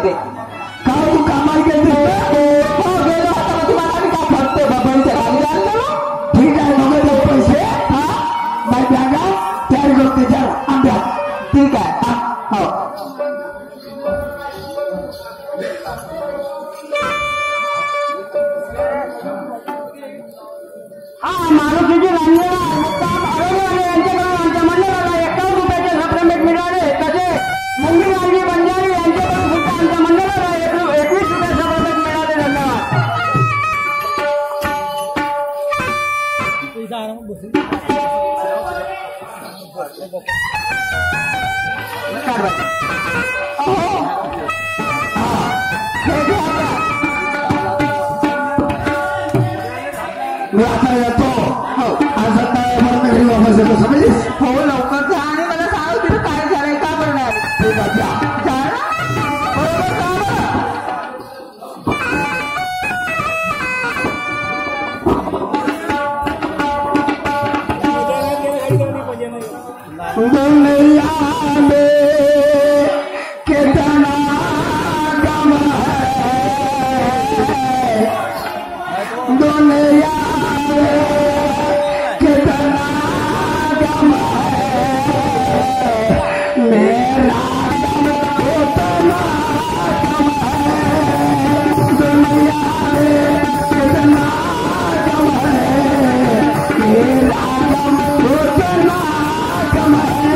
ते काय तू कामाला गेली हो गेलो आता तुम्हाला मी का फक्त बाबांच्या खाली आणलं ठीक आहे मग दे पैसे हा नाही बॅगा तयार करते त्या आंब्यात ठीक आहे हो हा माणुसकीची रांगेला मुक्काम आरोग्यवाले यांच्याकडून आमच्या मंडळाला 51 रुपयाचे सप्लिमेंट मिळाले तसे मंदिराजी बंजारी यांच्याकडून सुद्धा आमच्या मंडळाला 21 रुपये सप्लिमेंट मिळाले धन्यवाद मी आता येतो आज काय मला घरी वापस येतो समजलीस हो लवकर जा आणि मला सांग तिथं काय झालंय का करणार ठीक आहे जा जा ना बरोबर जा बरं. दुनिया में कितना गम है दुनिया में कितना गम है मेरा गम उतना गम है दुनिया में कितना गम है मेरा गम उतना गम है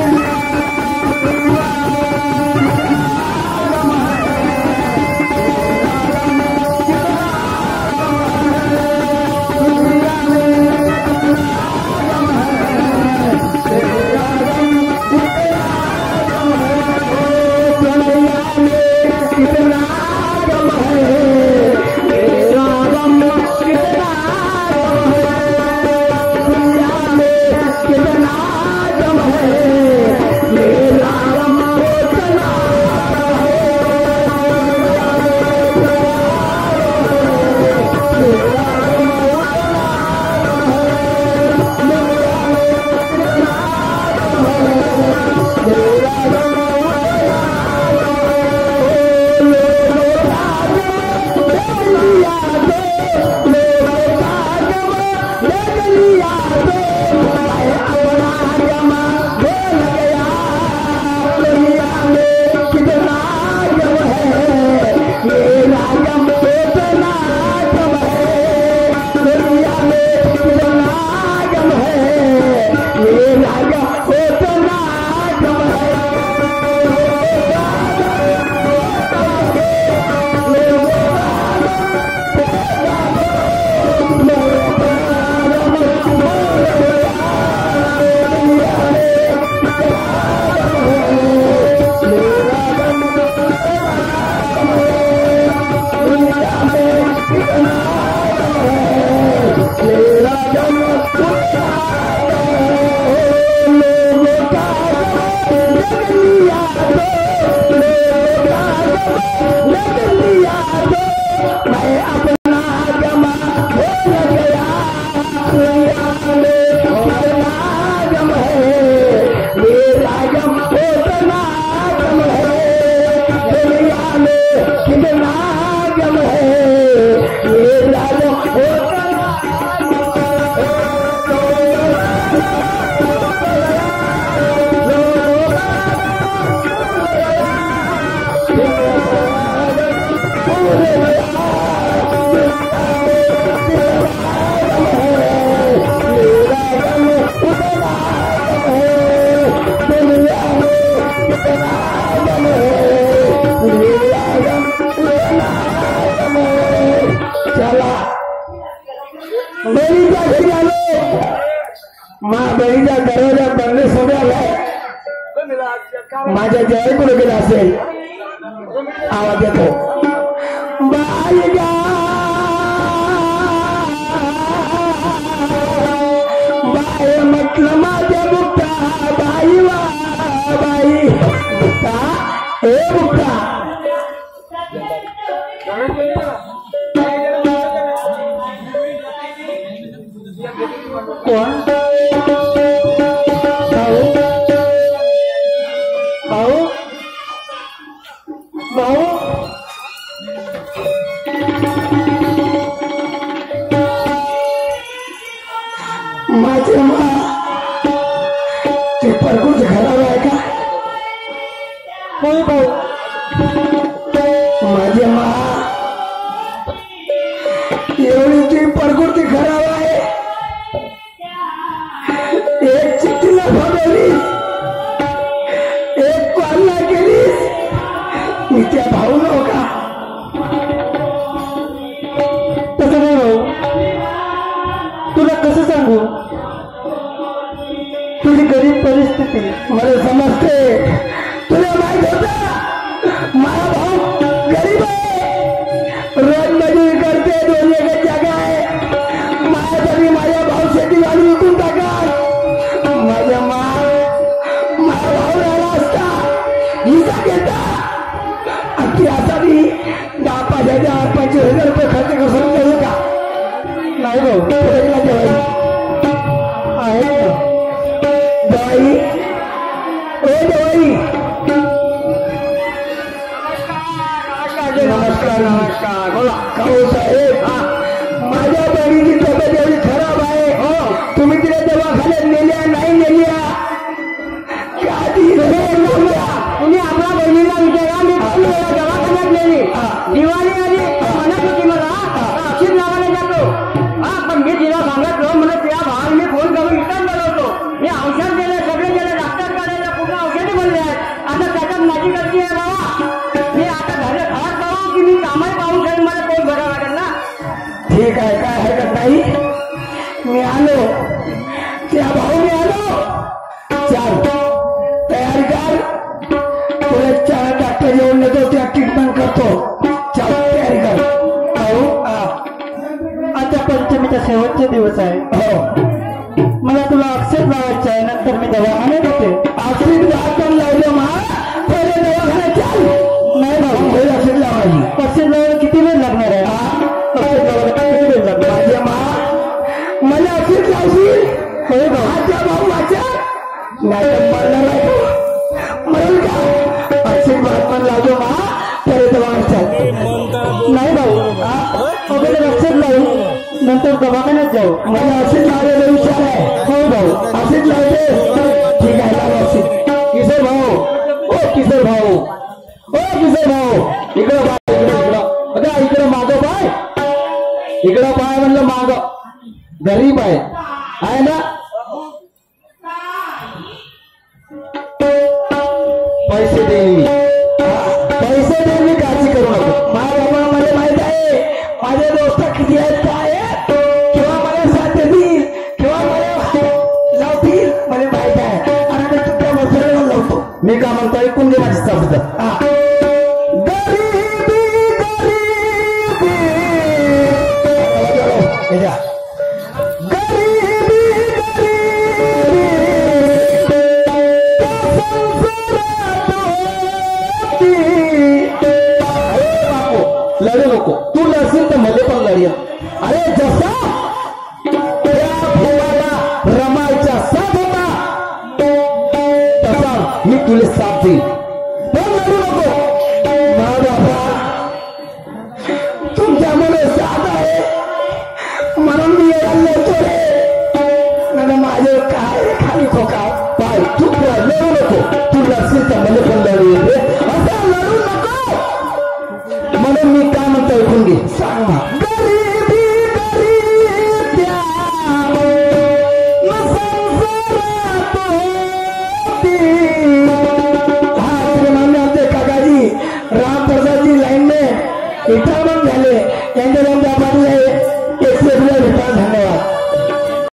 बहिणीच्या दरवाजा बंद सोडायला माझ्या जय कुठे गेला असेल आवाज येतो बाई गा बाई म्हटलं माझ्या मुक्ता बाई वा बाई मुक्ता हे मुक्ता कोण भाऊ भाऊ माझे मा ते परकूच खराब आहे का? होय भाऊ. माझे मा एवढी ती प्रकृती खराब आहे. एक चिठ्ठीला फसवली, एक कॉलला केली. मी त्या भाऊ नव्हता. तसं नाही भाऊ. तुला कसं सांगू, तुझी गरीब परिस्थिती मला समजते. तुला माहित होता माझा भाऊ गरीब आहे, रोज मजुरी करते, 2 एकर जागा आहे. माझ्यासाठी माझा भाऊ शेती गाडी विकून टाका. माझा भाऊ राहिला असता हिचा घेता अगदी असा मी 10,000 25,000 रुपये खर्च करून देऊ का? नाही भाऊ. पुरेला जेवाई आहे ना. जवाई ओ जवाई. नमस्कार नमस्कार. बोला काऊ साहेब. माझ्या बहिणीची तब्येत एवढी खराब आहे. हो तुम्ही तिला दवाखान्यात नेल्या नाही नेल्या? तुम्ही आपल्या बहिणीला विचारा. मी 2 वेळा दवाखान्यात नेली. दिवाळी आली म्हणत होती मला औषध लावायला जातो. पण मी तिला सांगितलं मला त्या भावाला मी फोन करून रिटर्न बनवतो. मी औषध दिले, सगळे गेले, डॉक्टर काढायला पूर्ण औषधी बनले आहेत. आता त्याच्यात माझी गलती आहे बाबा. मी आता घरात जाऊ की मी कामाही पाहून जाईल, मला कोण भरावं लागेल ना. ठीक आहे, काय हरकत नाही. मी आलो, त्या भाऊने आलो. चाल तयारी कर. तुला 4 डॉक्टर येऊन येतो, त्या ट्रीटमेंट करतो. चाल तयारी कर. भाऊ, आता पंचमीचा शेवटचे दिवस आहे. हो मला तुला अक्षर लावायचं आहे, नंतर मी दवाखान्यात येते. आखरी पण लावलं मा पहिले दवाखान्यात चाल. नाही भाऊ, होईल अक्षर लावायची. अक्षर लावायला किती वेळ लागणार आहे? अक्षर लावायला किती वेळ लागणार? माझ्या मा मला अक्षर लावशील? होय भाऊ. माझ्या भाऊ माझ्या नाही मरणार आहे तो. मरेल का? अक्षर पण लावतो मा पहिले दवाखान्यात. नाही भाऊ, अगोदर अक्षर लावू, नंतर दवाखान्यात जाऊ. मला अक्षर लावलेला विचार आहे. हो भाऊ. अक्षर लावते. ठीक आहे, लाव अक्षर. किशोर भाऊ, ओ किशोर भाऊ, ओ किशोर भाऊ, इकडं पाय, इकडं बघा, इकडं मागं पाय, इकडं पाय म्हणलं मागं. गरीब आहे ना? पैसे देईन मी, पैसे देईन मी, काळजी करू नको. माझ्या बाबा मला माहित आहे माझे दोस्त किती आहेत, काय आहेत. किंवा मला साथ देतील किंवा मला लावतील, मला माहित आहे. आणि मी तुमच्या वस्तूला लावतो. मी का म्हणतो ऐकून घे माझी शब्द.